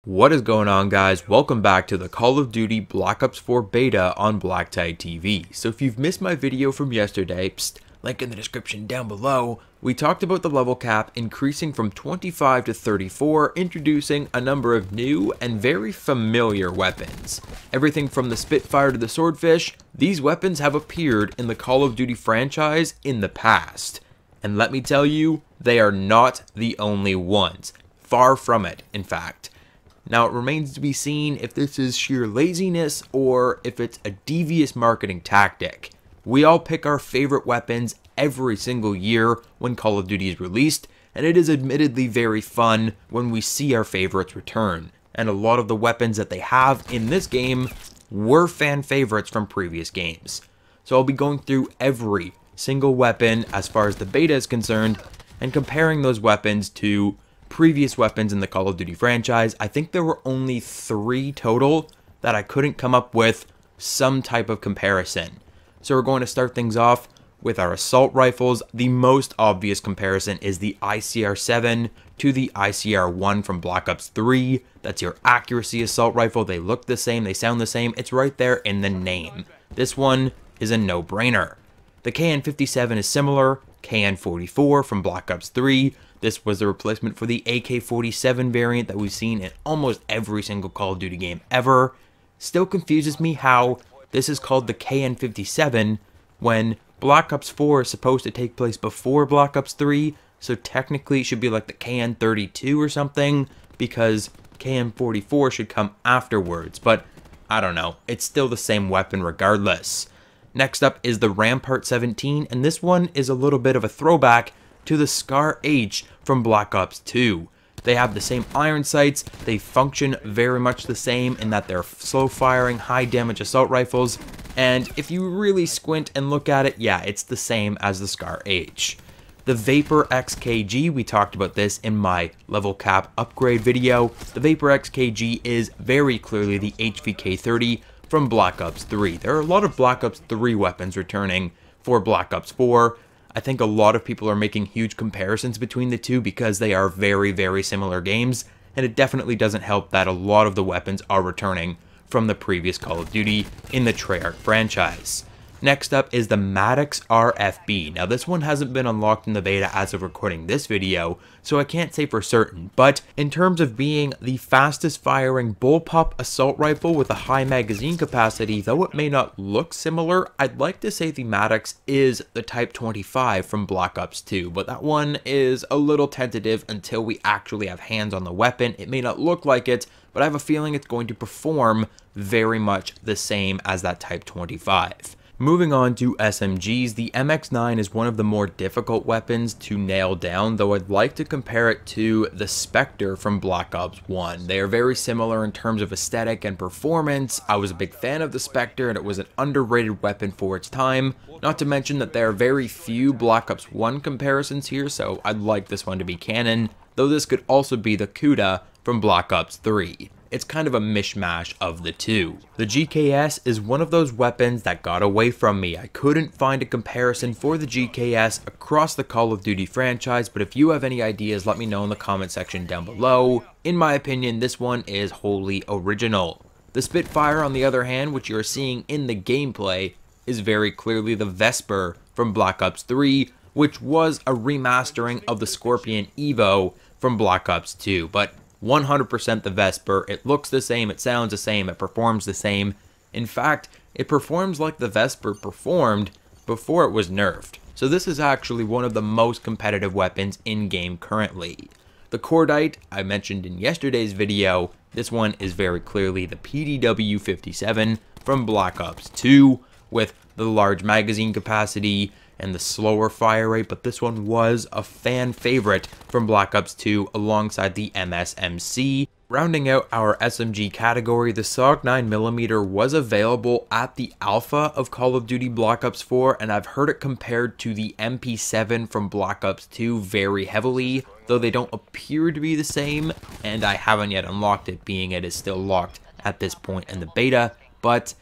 What is going on, guys? Welcome back to the Call of Duty Black Ops 4 beta on BlackTideTV. So if you've missed my video from yesterday, link in the description down below, we talked about the level cap increasing from 25 to 34, introducing a number of new and very familiar weapons. Everything from the Spitfire to the Swordfish, these weapons have appeared in the Call of Duty franchise in the past. And let me tell you, they are not the only ones. Far from it, in fact. Now, it remains to be seen if this is sheer laziness or if it's a devious marketing tactic. We all pick our favorite weapons every single year when Call of Duty is released, and it is admittedly very fun when we see our favorites return. And a lot of the weapons that they have in this game were fan favorites from previous games. So I'll be going through every single weapon as far as the beta is concerned and comparing those weapons to previous weapons in the Call of Duty franchise. I think there were only 3 total that I couldn't come up with some type of comparison. So we're going to start things off with our assault rifles. The most obvious comparison is the ICR-7 to the ICR-1 from Black Ops 3. That's your accuracy assault rifle. They look the same, they sound the same. It's right there in the name. This one is a no-brainer. The KN-57 is similar. KN-44 from Black Ops 3. This was the replacement for the AK-47 variant that we've seen in almost every single Call of Duty game ever. Still confuses me how this is called the KN-57 when Black Ops 4 is supposed to take place before Black Ops 3, so technically it should be like the KN-32 or something, because KN-44 should come afterwards, but I don't know, it's still the same weapon regardless. Next up is the Rampart-17, and this one is a little bit of a throwback to the Scar H from Black Ops 2. They have the same iron sights, they function very much the same in that they're slow firing, high damage assault rifles, and if you really squint and look at it, yeah, it's the same as the Scar H. The VAPR-XKG, we talked about this in my level cap upgrade video. The VAPR-XKG is very clearly the HVK-30 from Black Ops 3. There are a lot of Black Ops 3 weapons returning for Black Ops 4. I think a lot of people are making huge comparisons between the two because they are very, very similar games, and it definitely doesn't help that a lot of the weapons are returning from the previous Call of Duty in the Treyarch franchise. Next up is the Maddox RFB. Now, this one hasn't been unlocked in the beta as of recording this video, so I can't say for certain, but in terms of being the fastest firing bullpup assault rifle with a high magazine capacity, though it may not look similar, I'd like to say the Maddox is the Type 25 from Black Ops 2, but that one is a little tentative until we actually have hands on the weapon. It may not look like it, but I have a feeling it's going to perform very much the same as that Type 25. Moving on to SMGs, the MX-9 is one of the more difficult weapons to nail down, though I'd like to compare it to the Spectre from Black Ops 1. They are very similar in terms of aesthetic and performance. I was a big fan of the Spectre, and it was an underrated weapon for its time. Not to mention that there are very few Black Ops 1 comparisons here, so I'd like this one to be canon, though this could also be the Cuda from Black Ops 3. It's kind of a mishmash of the two. The GKS is one of those weapons that got away from me. I couldn't find a comparison for the GKS across the Call of Duty franchise, but if you have any ideas, let me know in the comment section down below. In my opinion, this one is wholly original. The Spitfire, on the other hand, which you're seeing in the gameplay, is very clearly the Vesper from Black Ops 3, which was a remastering of the Scorpion Evo from Black Ops 2, but 100% the Vesper. It looks the same, it sounds the same, it performs the same. In fact, it performs like the Vesper performed before it was nerfed. So this is actually one of the most competitive weapons in-game currently. The Cordite, I mentioned in yesterday's video, this one is very clearly the PDW-57 from Black Ops 2 with the large magazine capacity and the slower fire rate, but this one was a fan favorite from Black Ops 2 alongside the MSMC. Rounding out our SMG category, the SOG 9mm was available at the alpha of Call of Duty Black Ops 4, and I've heard it compared to the MP7 from Black Ops 2 very heavily, though they don't appear to be the same, and I haven't yet unlocked it, being it is still locked at this point in the beta, but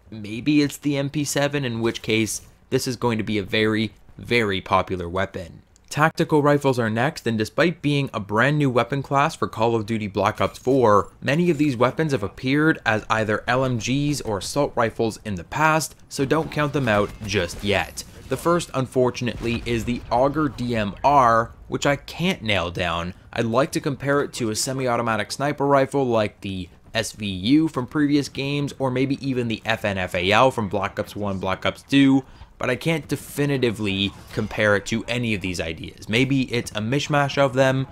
maybe it's the MP7, in which case this is going to be a very, very popular weapon. Tactical rifles are next, and despite being a brand new weapon class for Call of Duty Black Ops 4, many of these weapons have appeared as either LMGs or assault rifles in the past, so don't count them out just yet. The first, unfortunately, is the Auger DMR, which I can't nail down. I'd like to compare it to a semi-automatic sniper rifle like the SVU from previous games, or maybe even the FNFAL from Black Ops 1, Black Ops 2, but I can't definitively compare it to any of these ideas. Maybe it's a mishmash of them,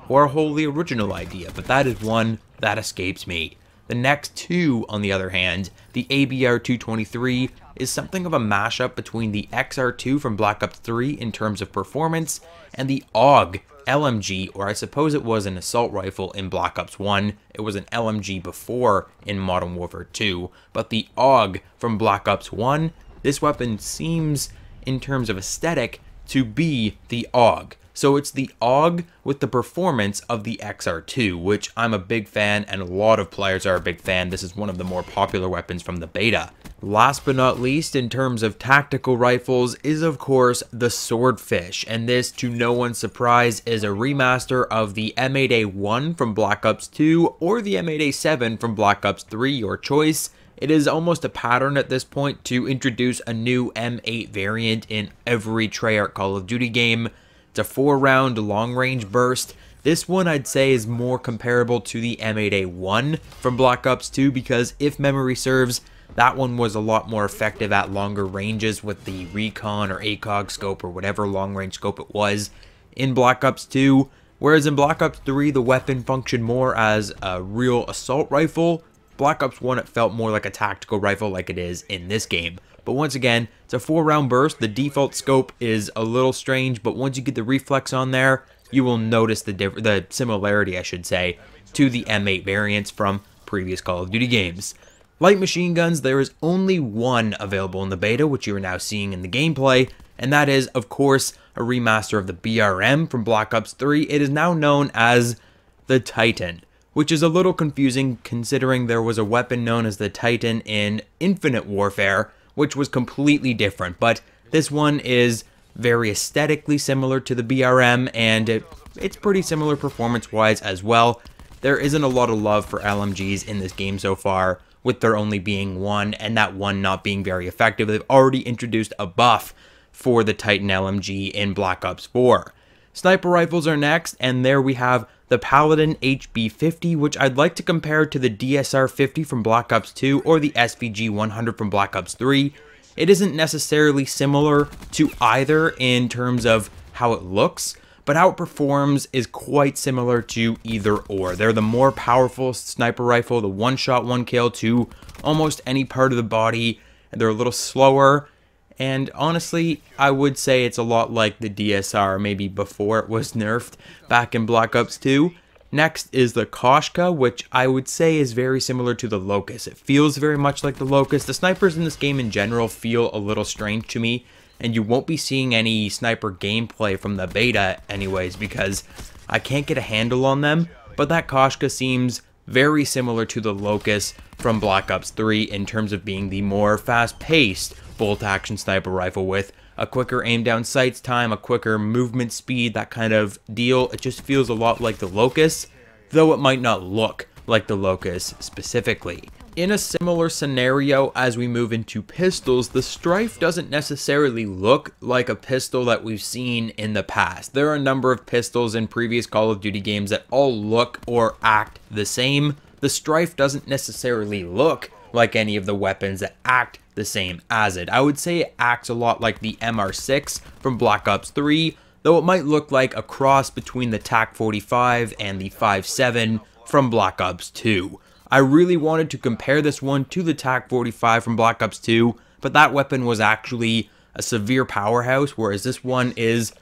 or a wholly original idea, but that is one that escapes me. The next two, on the other hand, the ABR-223 is something of a mashup between the XR2 from Black Ops 3 in terms of performance, and the AUG LMG, or I suppose it was an assault rifle in Black Ops 1, it was an LMG before in Modern Warfare 2, but the AUG from Black Ops 1, this weapon seems, in terms of aesthetic, to be the AUG. So it's the AUG with the performance of the XR2, which I'm a big fan, and a lot of players are a big fan. This is one of the more popular weapons from the beta. Last but not least, in terms of tactical rifles, is of course the Swordfish, and this, to no one's surprise, is a remaster of the M8A1 from Black Ops 2 or the M8A7 from Black Ops 3, your choice. It is almost a pattern at this point to introduce a new M8 variant in every Treyarch Call of Duty game. It's a 4-round long-range burst. This one I'd say is more comparable to the M8A1 from Black Ops 2 because, if memory serves, that one was a lot more effective at longer ranges with the Recon or ACOG scope or whatever long-range scope it was in Black Ops 2, whereas in Black Ops 3 the weapon functioned more as a real assault rifle. Black Ops 1 it felt more like a tactical rifle like it is in this game. But once again, it's a 4-round burst. The default scope is a little strange, but once you get the reflex on there, you will notice the similarity, I should say, to the M8 variants from previous Call of Duty games. Light machine guns, there is only one available in the beta, which you are now seeing in the gameplay, and that is, of course, a remaster of the BRM from Black Ops 3. It is now known as the Titan, which is a little confusing considering there was a weapon known as the Titan in Infinite Warfare, which was completely different, but this one is very aesthetically similar to the BRM, and it's pretty similar performance-wise as well. There isn't a lot of love for LMGs in this game so far, with there only being one, and that one not being very effective. They've already introduced a buff for the Titan LMG in Black Ops 4. Sniper rifles are next, and there we have the Paladin HB50, which I'd like to compare to the DSR50 from Black Ops 2 or the SVG100 from Black Ops 3. It isn't necessarily similar to either in terms of how it looks, but how it performs is quite similar to either or. They're the more powerful sniper rifle, the one-shot, one-kill to almost any part of the body, and they're a little slower. And honestly, I would say it's a lot like the DSR, maybe before it was nerfed back in Black Ops 2. Next is the Koshka, which I would say is very similar to the Locust. It feels very much like the Locust. The snipers in this game in general feel a little strange to me, and you won't be seeing any sniper gameplay from the beta anyways, because I can't get a handle on them. But that Koshka seems very similar to the Locust from Black Ops 3 in terms of being the more fast-paced bolt-action sniper rifle with a quicker aim-down sights time, a quicker movement speed, that kind of deal. It just feels a lot like the Locust, though it might not look like the Locust specifically. In a similar scenario, as we move into pistols, the Strife doesn't necessarily look like a pistol that we've seen in the past. There are a number of pistols in previous Call of Duty games that all look or act the same. The Strife doesn't necessarily look like any of the weapons that act the same as it. I would say it acts a lot like the MR6 from Black Ops 3, though it might look like a cross between the TAC-45 and the 5.7 from Black Ops 2. I really wanted to compare this one to the TAC-45 from Black Ops 2, but that weapon was actually a severe powerhouse, whereas this one is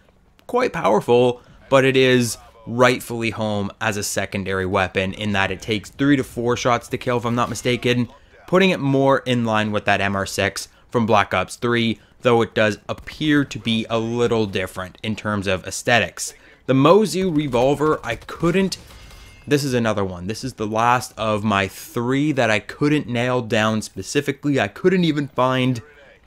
quite powerful, but it is rightfully home as a secondary weapon in that it takes 3 to 4 shots to kill, if I'm not mistaken, putting it more in line with that MR6 from Black Ops 3, though it does appear to be a little different in terms of aesthetics. The Mozu Revolver, this is another one. This is the last of my 3 that I couldn't nail down specifically. I couldn't even find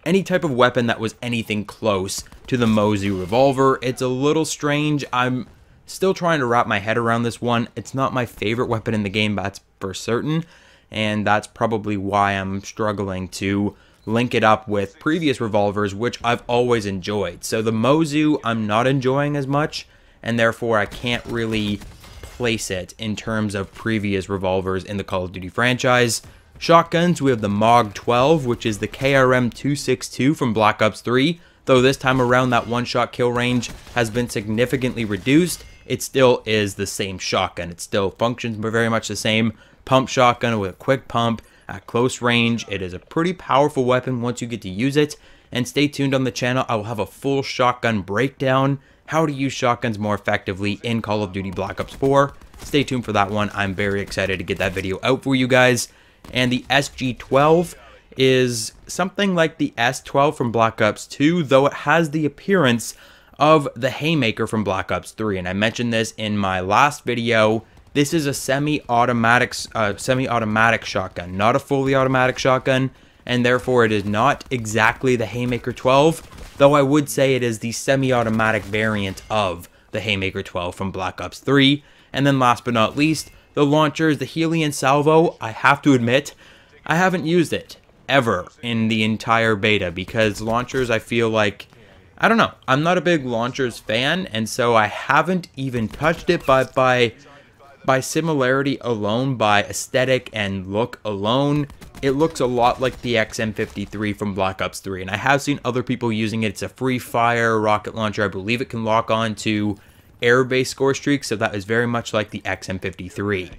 any type of weapon that was anything close to the Mozu revolver. It's a little strange. I'm still trying to wrap my head around this one. It's not my favorite weapon in the game, that's for certain, and that's probably why I'm struggling to link it up with previous revolvers, which I've always enjoyed. So the Mozu I'm not enjoying as much, and therefore I can't really place it in terms of previous revolvers in the Call of Duty franchise. Shotguns, we have the MOG 12, which is the KRM 262 from Black Ops 3. Though this time around that one-shot kill range has been significantly reduced, it still is the same shotgun. It still functions very much the same. Pump shotgun with a quick pump at close range. It is a pretty powerful weapon once you get to use it. And stay tuned on the channel, I will have a full shotgun breakdown, how to use shotguns more effectively in Call of Duty Black Ops 4. Stay tuned for that one. I'm very excited to get that video out for you guys. And the SG-12 is something like the S-12 from Black Ops 2, though it has the appearance of the Haymaker from Black Ops 3. And I mentioned this in my last video. This is a semi-automatic shotgun, not a fully automatic shotgun, and therefore it is not exactly the Haymaker 12, though I would say it is the semi-automatic variant of the Haymaker 12 from Black Ops 3. And then last but not least, the launcher is the Helion Salvo. I have to admit, I haven't used it ever in the entire beta because launchers, I feel like, I don't know, I'm not a big launchers fan, and so I haven't even touched it, but by similarity alone, by aesthetic and look alone, it looks a lot like the XM53 from Black Ops 3, and I have seen other people using it. It's a free fire rocket launcher. I believe it can lock on to air-based score streaks, so that is very much like the XM53.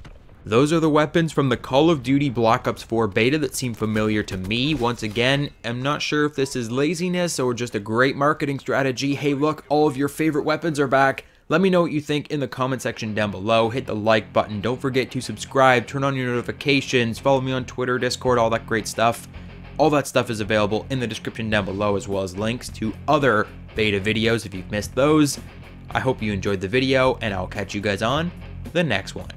Those are the weapons from the Call of Duty Black Ops 4 beta that seem familiar to me. Once again, I'm not sure if this is laziness or just a great marketing strategy. Hey, look, all of your favorite weapons are back. Let me know what you think in the comment section down below. Hit the like button. Don't forget to subscribe, turn on your notifications, follow me on Twitter, Discord, all that great stuff. All that stuff is available in the description down below, as well as links to other beta videos if you've missed those. I hope you enjoyed the video, and I'll catch you guys on the next one.